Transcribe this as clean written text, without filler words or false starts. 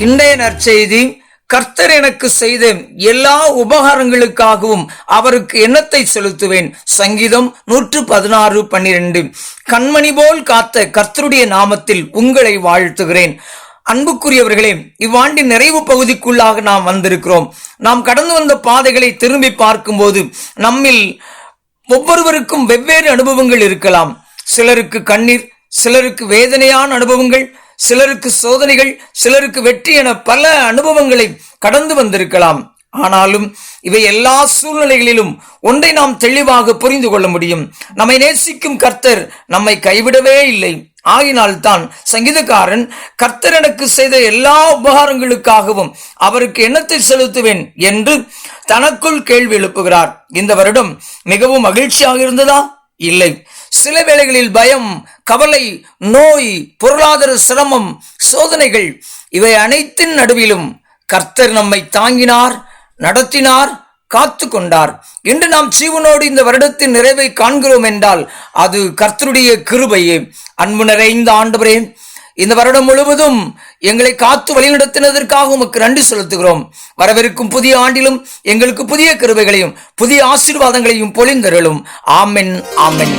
இன்றைய நற்செய்தி, கர்த்தர் எனக்கு செய்த எல்லா உபகாரங்களுக்காகவும் அவருக்கு எண்ணத்தை செலுத்துவேன். சங்கீதம் 116:12. கண்மணி போல் காத்த கர்த்தருடைய நாமத்தில் உங்களை வாழ்த்துகிறேன். அன்புக்குரியவர்களே, இவ்வாண்டின் நிறைவு பகுதிக்குள்ளாக நாம் வந்திருக்கிறோம். நாம் கடந்து வந்த பாதைகளை திரும்பி பார்க்கும்போது நம்மில் ஒவ்வொருவருக்கும் வெவ்வேறு அனுபவங்கள் இருக்கலாம். சிலருக்கு கண்ணீர், சிலருக்கு வேதனையான அனுபவங்கள், சிலருக்கு சோதனைகள், சிலருக்கு வெற்றி என பல அனுபவங்களை கடந்து வந்திருக்கலாம். ஆனாலும் இவை எல்லா சூழ்நிலைகளிலும் ஒன்றை நாம் தெளிவாக புரிந்து கொள்ள முடியும். நம்மை நேசிக்கும் கர்த்தர் நம்மை கைவிடவே இல்லை. ஆகினால் தான் சங்கீதக்காரன் கர்த்தர் எனக்கு செய்த எல்லா உபகாரங்களுக்காகவும் அவருக்கு எண்ணத்தை செலுத்துவேன் என்று தனக்குள் கேள்வி எழுப்புகிறார். இந்த வருடம் மிகவும் மகிழ்ச்சியாக இருந்ததா? இல்லை. சில வேளைகளில் பயம், கவலை, நோய், பொருளாதார சிரமம், சோதனைகள், இவை அனைத்தின் நடுவிலும் கர்த்தர் நம்மை தாங்கினார், நடத்தினார், காத்து கொண்டார். இன்று நாம் ஜீவனோடு இந்த வருடத்தின் நிறைவை காண்கிறோம் என்றால் அது கர்த்தருடைய கிருபையே. அன்பு நிறைந்த ஆண்டவரே, இந்த வருடம் முழுவதும் எங்களை காத்து வழிநடத்தினதற்காக உமக்கு நன்றி செலுத்துகிறோம். வரவிருக்கும் புதிய ஆண்டிலும் எங்களுக்கு புதிய கிருபைகளையும் புதிய ஆசீர்வாதங்களையும் பொழிந்தருளும். ஆமென், ஆமென்.